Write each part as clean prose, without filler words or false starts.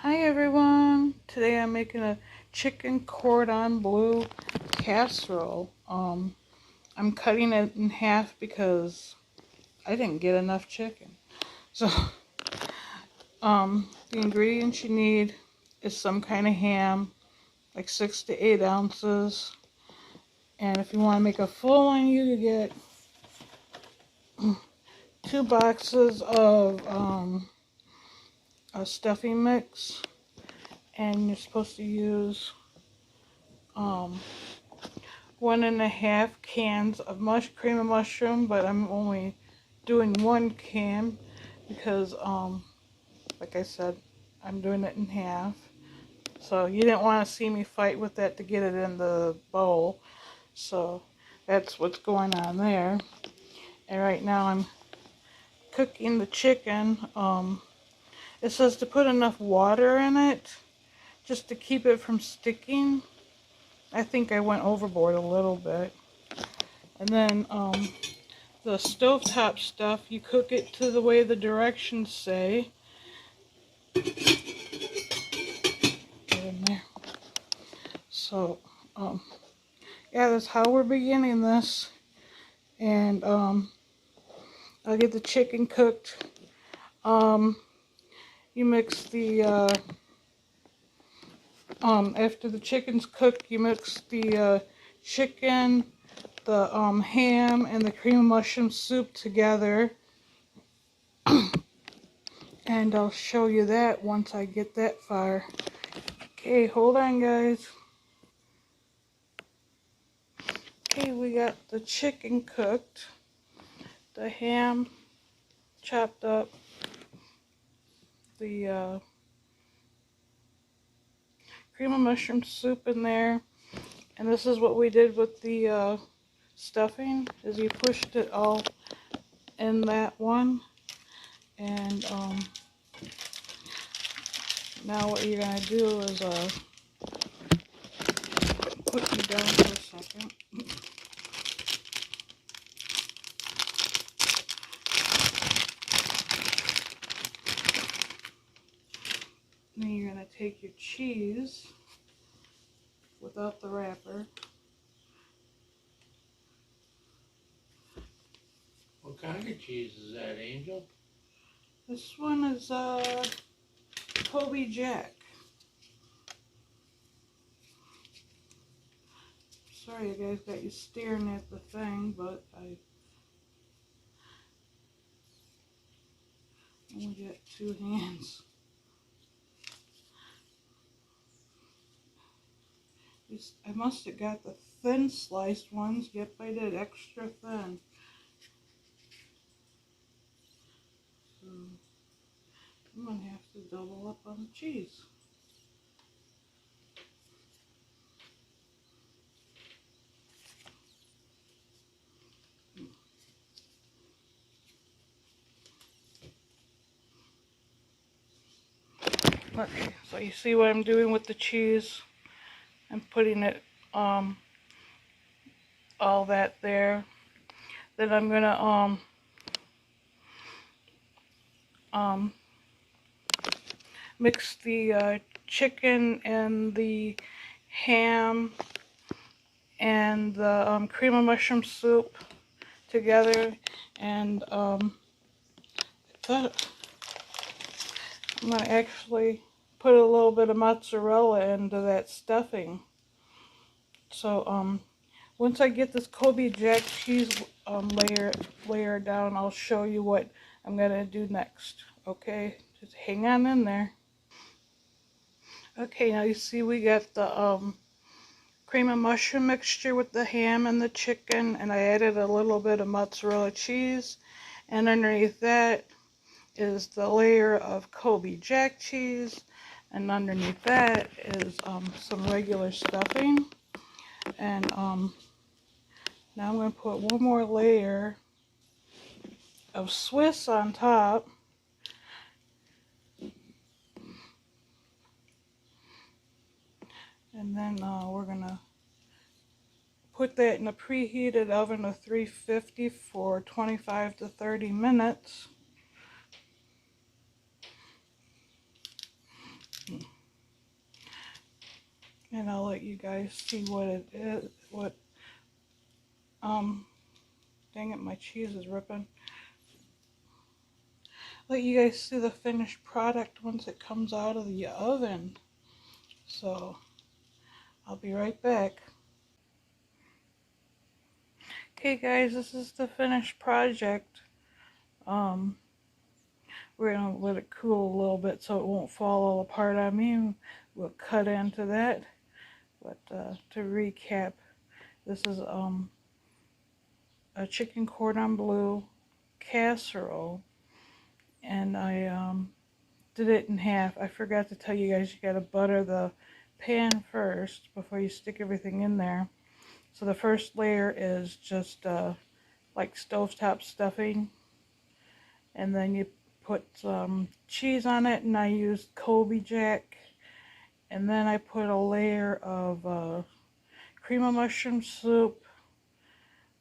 Hi everyone! Today I'm making a chicken cordon bleu casserole. I'm cutting it in half because I didn't get enough chicken. So, the ingredients you need is some kind of ham, like 6 to 8 ounces. And if you want to make a full one, you could get 2 boxes of a stuffing mix. And you're supposed to use 1.5 cans of cream of mushroom, but I'm only doing 1 can because, like I said, I'm doing it in half. So you didn't want to see me fight with that to get it in the bowl. So that's what's going on there. And right now I'm cooking the chicken. It says to put enough water in it just to keep it from sticking. I think I went overboard a little bit. And then the stovetop stuff, you cook it to the way the directions say. Get in there. So, yeah, that's how we're beginning this. And I'll get the chicken cooked. You mix the after the chicken's cooked, you mix the chicken, the ham, and the cream of mushroom soup together. And I'll show you that once I get that far. Okay, hold on, guys. Okay, we got the chicken cooked, the ham chopped up, the cream of mushroom soup in there, and this is what we did with the stuffing, is you pushed it all in that one. And now what you're gonna do is put you down for a second. Then you're gonna take your cheese without the wrapper. What kind of cheese is that, Angel? This one is Kobe Jack. Sorry, you guys got you staring at the thing, but I only got 2 hands. I must have got the thin sliced ones. Yep, I did extra thin. So I'm gonna have to double up on the cheese. Okay, so you see what I'm doing with the cheese? I'm putting it all that there. Then I'm gonna mix the chicken and the ham and the cream of mushroom soup together. And I thought I'm gonna actually put a little bit of mozzarella into that stuffing. So once I get this Kobe Jack cheese layer down, I'll show you what I'm gonna do next. Okay, just hang on in there. Okay, now you see we got the cream of mushroom mixture with the ham and the chicken, and I added a little bit of mozzarella cheese, and underneath that is the layer of Kobe Jack cheese, and underneath that is some regular stuffing. And now I'm going to put one more layer of Swiss on top. And then we're going to put that in a preheated oven of 350 for 25 to 30 minutes. and I'll let you guys see what it is. Dang it, my cheese is ripping. Let you guys see the finished product once it comes out of the oven. So I'll be right back. Okay guys, this is the finished project. We're gonna let it cool a little bit so it won't fall all apart on me. We'll cut into that. But to recap, this is a chicken cordon bleu casserole, and I did it in half. I forgot to tell you guys, you gotta butter the pan first before you stick everything in there. So the first layer is just like stovetop stuffing, and then you put some cheese on it, and I used Colby Jack, and then I put a layer of cream of mushroom soup,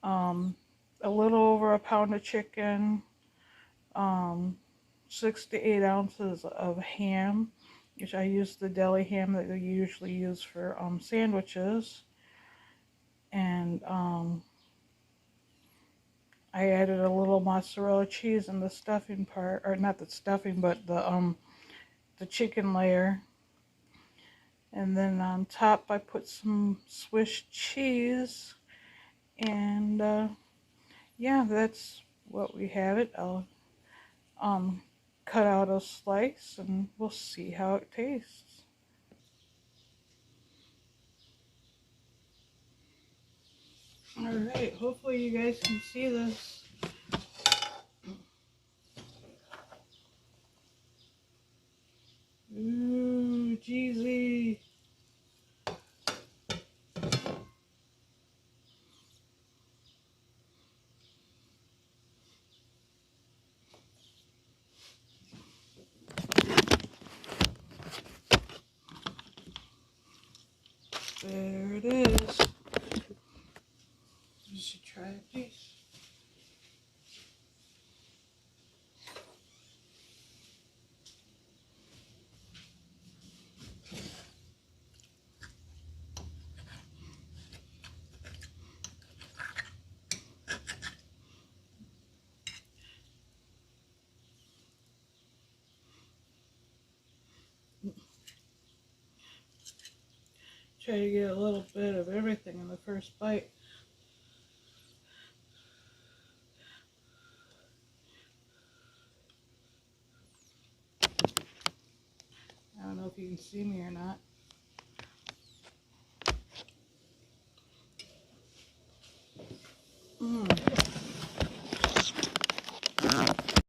a little over a pound of chicken, 6 to 8 ounces of ham, which I use the deli ham that they usually use for sandwiches, and I added a little mozzarella cheese in the stuffing part, or not the stuffing, but the chicken layer. And then on top I put some Swiss cheese, and yeah, that's what we have it. I'll cut out a slice and we'll see how it tastes. Alright, hopefully you guys can see this. Ooh, cheesy. There it is. You should try a piece. Try to get a little bit of everything in the first bite. I don't know if you can see me or not.